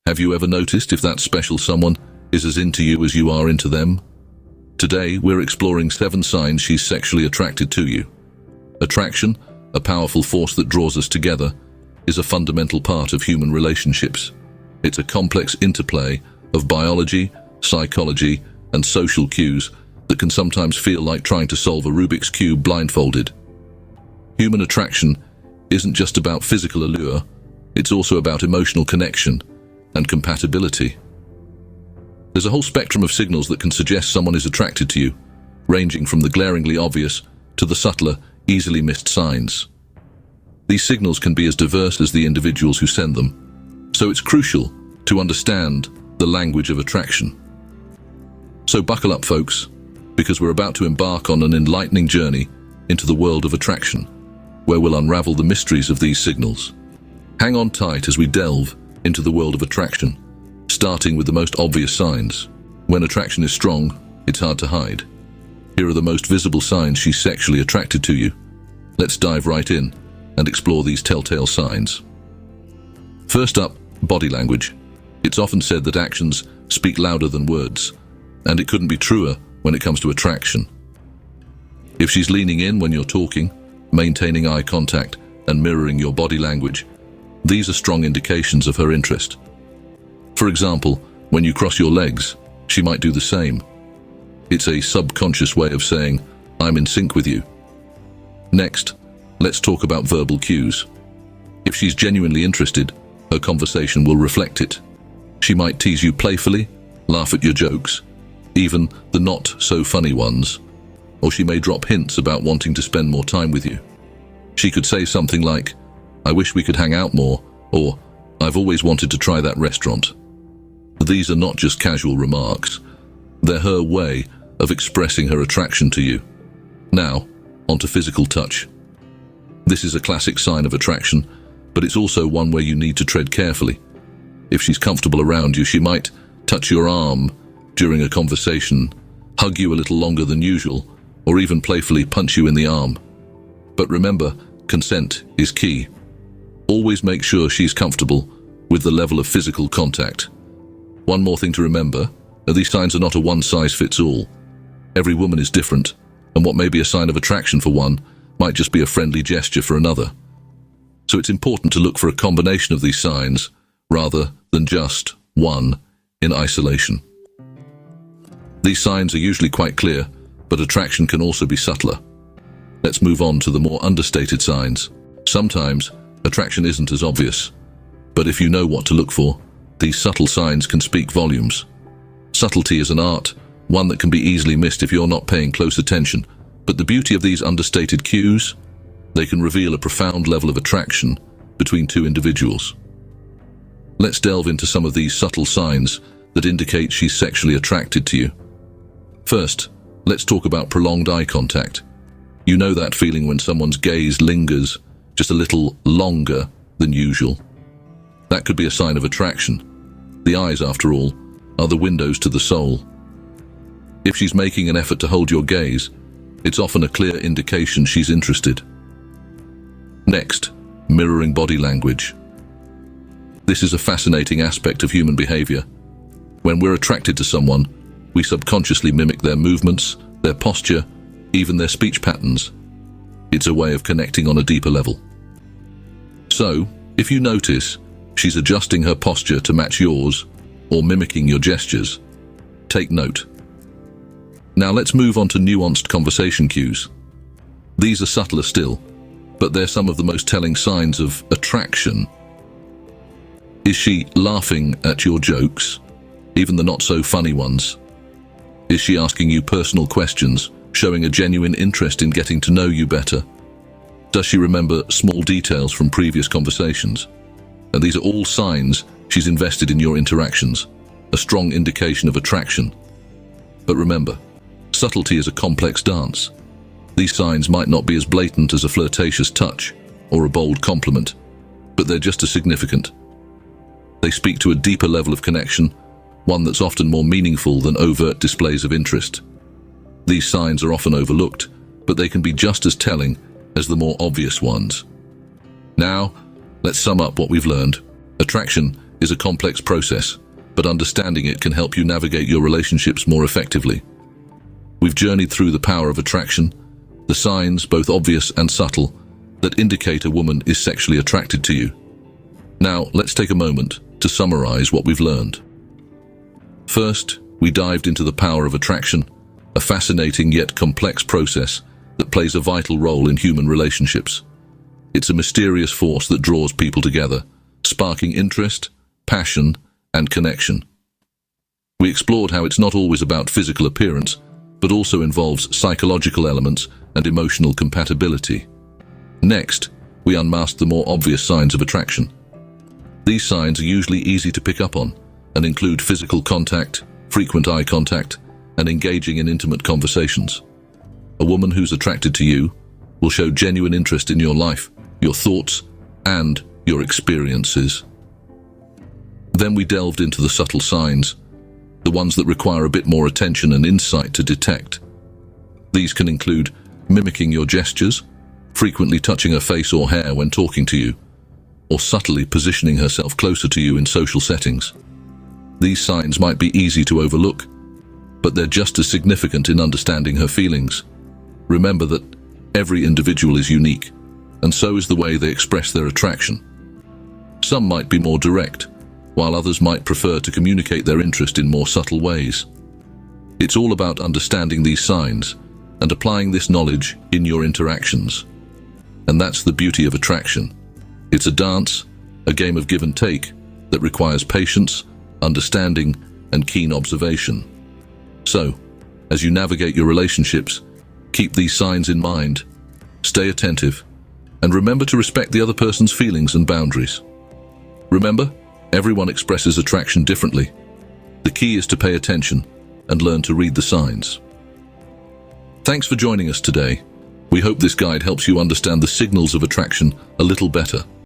Have you ever noticed if that special someone is as into you as you are into them? Today, we're exploring 7 signs she's sexually attracted to you. Attraction, a powerful force that draws us together, is a fundamental part of human relationships. It's a complex interplay of biology, psychology, and social cues that can sometimes feel like trying to solve a Rubik's Cube blindfolded. Human attraction isn't just about physical allure, it's also about emotional connection and compatibility. There's a whole spectrum of signals that can suggest someone is attracted to you, ranging from the glaringly obvious to the subtler, easily missed signs. These signals can be as diverse as the individuals who send them, so it's crucial to understand the language of attraction. So buckle up, folks, because we're about to embark on an enlightening journey into the world of attraction, where we'll unravel the mysteries of these signals. Hang on tight as we delve into the world of attraction, starting with the most obvious signs. When attraction is strong, it's hard to hide. Here are the most visible signs she's sexually attracted to you. Let's dive right in and explore these telltale signs. First up, body language. It's often said that actions speak louder than words, and it couldn't be truer when it comes to attraction. If she's leaning in when you're talking, maintaining eye contact, and mirroring your body language, these are strong indications of her interest. For example, when you cross your legs, she might do the same. It's a subconscious way of saying, "I'm in sync with you." Next, let's talk about verbal cues. If she's genuinely interested, her conversation will reflect it. She might tease you playfully, laugh at your jokes, even the not-so-funny ones, or she may drop hints about wanting to spend more time with you. She could say something like, "I wish we could hang out more," or "I've always wanted to try that restaurant." These are not just casual remarks. They're her way of expressing her attraction to you. Now, onto physical touch. This is a classic sign of attraction, but it's also one where you need to tread carefully. If she's comfortable around you, she might touch your arm during a conversation, hug you a little longer than usual, or even playfully punch you in the arm. But remember, consent is key. Always make sure she's comfortable with the level of physical contact. One more thing to remember, these signs are not a one-size-fits-all. Every woman is different, and what may be a sign of attraction for one might just be a friendly gesture for another. So it's important to look for a combination of these signs, rather than just one in isolation. These signs are usually quite clear, but attraction can also be subtler. Let's move on to the more understated signs. Sometimes, attraction isn't as obvious, but if you know what to look for, these subtle signs can speak volumes. Subtlety is an art, one that can be easily missed if you're not paying close attention, but the beauty of these understated cues, they can reveal a profound level of attraction between two individuals. Let's delve into some of these subtle signs that indicate she's sexually attracted to you. First, let's talk about prolonged eye contact. You know that feeling when someone's gaze lingers just a little longer than usual. That could be a sign of attraction. The eyes, after all, are the windows to the soul. If she's making an effort to hold your gaze, it's often a clear indication she's interested. Next, mirroring body language. This is a fascinating aspect of human behavior. When we're attracted to someone, we subconsciously mimic their movements, their posture, even their speech patterns. It's a way of connecting on a deeper level. So, if you notice she's adjusting her posture to match yours, or mimicking your gestures, take note. Now let's move on to nuanced conversation cues. These are subtler still, but they're some of the most telling signs of attraction. Is she laughing at your jokes, even the not-so-funny ones? Is she asking you personal questions, showing a genuine interest in getting to know you better? Does she remember small details from previous conversations? And these are all signs she's invested in your interactions, a strong indication of attraction. But remember, subtlety is a complex dance. These signs might not be as blatant as a flirtatious touch or a bold compliment, but they're just as significant. They speak to a deeper level of connection, one that's often more meaningful than overt displays of interest. These signs are often overlooked, but they can be just as telling as the more obvious ones. Now, let's sum up what we've learned. Attraction is a complex process, but understanding it can help you navigate your relationships more effectively. We've journeyed through the power of attraction, the signs, both obvious and subtle, that indicate a woman is sexually attracted to you. Now, let's take a moment to summarize what we've learned. First, we dived into the power of attraction, a fascinating yet complex process that plays a vital role in human relationships. It's a mysterious force that draws people together, sparking interest, passion, and connection. We explored how it's not always about physical appearance, but also involves psychological elements and emotional compatibility. Next, we unmasked the more obvious signs of attraction. These signs are usually easy to pick up on and include physical contact, frequent eye contact, and engaging in intimate conversations. A woman who's attracted to you will show genuine interest in your life, your thoughts, and your experiences. Then we delved into the subtle signs, the ones that require a bit more attention and insight to detect. These can include mimicking your gestures, frequently touching her face or hair when talking to you, or subtly positioning herself closer to you in social settings. These signs might be easy to overlook, but they're just as significant in understanding her feelings. Remember that every individual is unique, and so is the way they express their attraction. Some might be more direct, while others might prefer to communicate their interest in more subtle ways. It's all about understanding these signs and applying this knowledge in your interactions. And that's the beauty of attraction. It's a dance, a game of give and take that requires patience, understanding, and keen observation. So, as you navigate your relationships, keep these signs in mind, stay attentive, and remember to respect the other person's feelings and boundaries. Remember, everyone expresses attraction differently. The key is to pay attention and learn to read the signs. Thanks for joining us today. We hope this guide helps you understand the signals of attraction a little better.